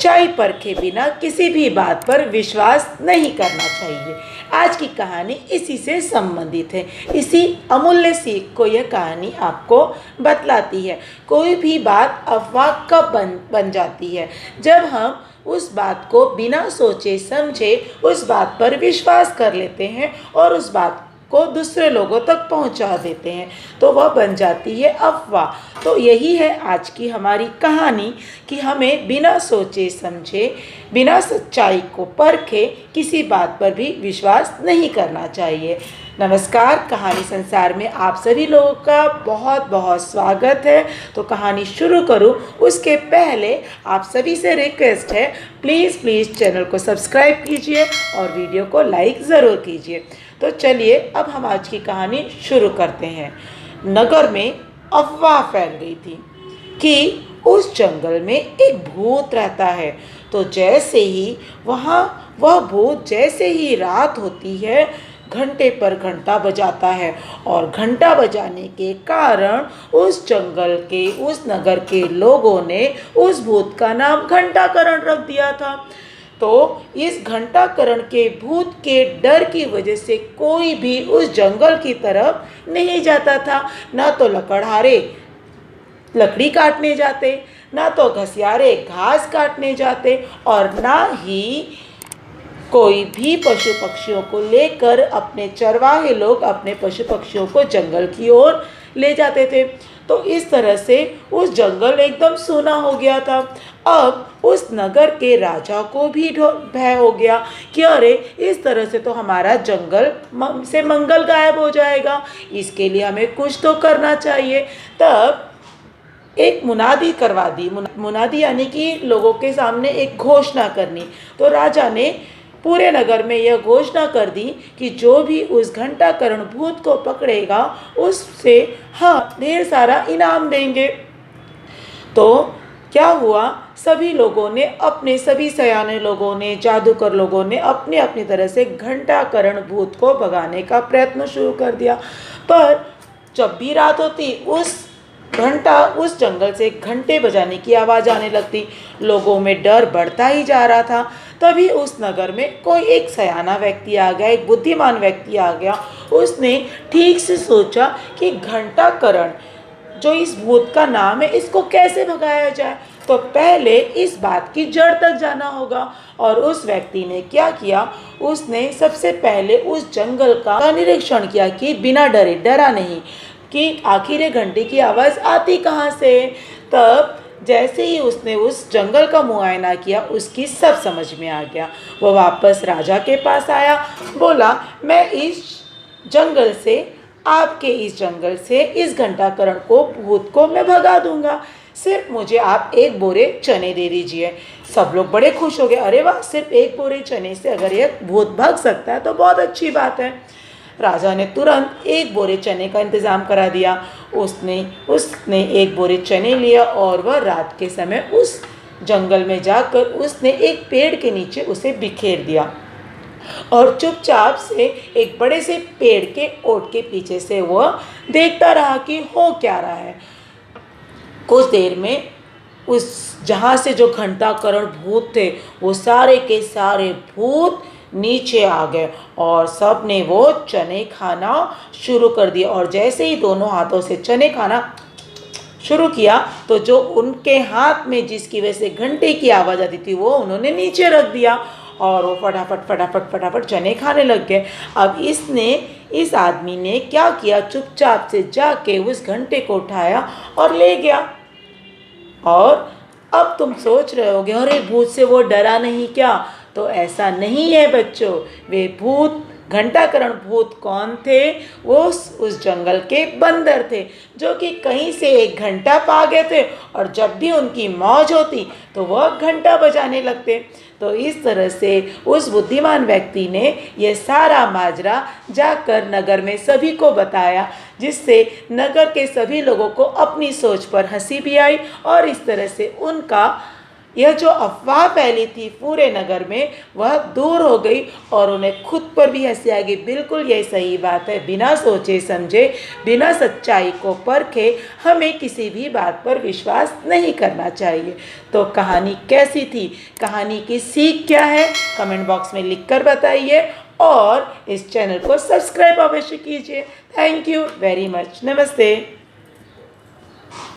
सच्चाई परखे बिना किसी भी बात पर विश्वास नहीं करना चाहिए। आज की कहानी इसी से संबंधित है। इसी अमूल्य सीख को यह कहानी आपको बतलाती है। कोई भी बात अफवाह कब बन जाती है, जब हम उस बात को बिना सोचे समझे उस बात पर विश्वास कर लेते हैं और उस बात को दूसरे लोगों तक पहुंचा देते हैं, तो वह बन जाती है अफवाह। तो यही है आज की हमारी कहानी कि हमें बिना सोचे समझे, बिना सच्चाई को परखे किसी बात पर भी विश्वास नहीं करना चाहिए। नमस्कार, कहानी संसार में आप सभी लोगों का बहुत बहुत स्वागत है। तो कहानी शुरू करूं उसके पहले आप सभी से रिक्वेस्ट है, प्लीज़ चैनल को सब्सक्राइब कीजिए और वीडियो को लाइक ज़रूर कीजिए। तो चलिए अब हम आज की कहानी शुरू करते हैं। नगर में अफवाह फैल गई थी कि उस जंगल में एक भूत रहता है। तो जैसे ही वह भूत जैसे ही रात होती है, घंटे पर घंटा बजाता है और घंटा बजाने के कारण उस जंगल के, उस नगर के लोगों ने उस भूत का नाम घंटाकरण रख दिया था। तो इस घंटाकरण के भूत के डर की वजह से कोई भी उस जंगल की तरफ नहीं जाता था। ना तो लकड़हारे लकड़ी काटने जाते, ना तो घसियारे घास काटने जाते, और ना ही कोई भी पशु पक्षियों को लेकर अपने चरवाहे लोग अपने पशु पक्षियों को जंगल की ओर ले जाते थे। तो इस तरह से उस जंगल एकदम सूना हो गया था। अब उस नगर के राजा को भी भय हो गया कि अरे, इस तरह से तो हमारा जंगल से मंगल गायब हो जाएगा, इसके लिए हमें कुछ तो करना चाहिए। तब एक मुनादी करवा दी। मुनादी यानी कि लोगों के सामने एक घोषणा करनी। तो राजा ने पूरे नगर में यह घोषणा कर दी कि जो भी उस घंटाकरण भूत को पकड़ेगा उससे हम ढेर सारा इनाम देंगे। तो क्या हुआ, सभी लोगों ने, अपने सभी सयाने लोगों ने, जादूगर लोगों ने अपनी अपनी तरह से घंटाकरण भूत को भगाने का प्रयत्न शुरू कर दिया। पर जब भी रात होती उस जंगल से घंटे बजाने की आवाज़ आने लगती। लोगों में डर बढ़ता ही जा रहा था। तभी उस नगर में कोई एक सयाना व्यक्ति आ गया, एक बुद्धिमान व्यक्ति आ गया। उसने ठीक से सोचा कि घंटाकरण जो इस भूत का नाम है, इसको कैसे भगाया जाए। तो पहले इस बात की जड़ तक जाना होगा। और उस व्यक्ति ने क्या किया, उसने सबसे पहले उस जंगल का निरीक्षण किया कि बिना डरा नहीं कि आखिर ये घंटे की आवाज़ आती कहाँ से। तब जैसे ही उसने उस जंगल का मुआयना किया, उसकी सब समझ में आ गया। वो वापस राजा के पास आया, बोला, मैं इस जंगल से, आपके इस जंगल से इस घंटाकरण को, भूत को मैं भगा दूंगा। सिर्फ मुझे आप 1 बोरे चने दे दीजिए। सब लोग बड़े खुश हो गए। अरे वाह, सिर्फ 1 बोरे चने से अगर ये भूत भाग सकता है तो बहुत अच्छी बात है। राजा ने तुरंत 1 बोरे चने का इंतज़ाम करा दिया। उसने 1 बोरे चने लिया और वह रात के समय उस जंगल में जाकर उसने एक पेड़ के नीचे उसे बिखेर दिया और चुपचाप से एक बड़े से पेड़ के ओट के पीछे से वह देखता रहा कि हो क्या रहा है। कुछ देर में उस जहाँ से जो घंटाकरण भूत थे, वो सारे के सारे भूत नीचे आ गए और सब ने वो चने खाना शुरू कर दिया। और जैसे ही दोनों हाथों से चने खाना शुरू किया, तो जो उनके हाथ में जिसकी वजह से घंटे की आवाज़ आती थी, वो उन्होंने नीचे रख दिया और वो फटाफट चने खाने लग गए। अब इस आदमी ने क्या किया, चुपचाप से जाके उस घंटे को उठाया और ले गया। और अब तुम सोच रहे होगे, अरे भूत से वो डरा नहीं क्या? तो ऐसा नहीं है बच्चों। वे भूत, घंटाकरण भूत कौन थे? वो उस जंगल के बंदर थे, जो कि कहीं से एक घंटा पा गए थे और जब भी उनकी मौज होती तो वह घंटा बजाने लगते। तो इस तरह से उस बुद्धिमान व्यक्ति ने यह सारा माजरा जाकर नगर में सभी को बताया, जिससे नगर के सभी लोगों को अपनी सोच पर हंसी भी आई और इस तरह से उनका यह जो अफवाह फैली थी पूरे नगर में वह दूर हो गई और उन्हें खुद पर भी हंसी आ गई। बिल्कुल यही सही बात है, बिना सोचे समझे, बिना सच्चाई को परखे हमें किसी भी बात पर विश्वास नहीं करना चाहिए। तो कहानी कैसी थी, कहानी की सीख क्या है, कमेंट बॉक्स में लिखकर बताइए और इस चैनल को सब्सक्राइब अवश्य कीजिए। Thank you very much. नमस्ते।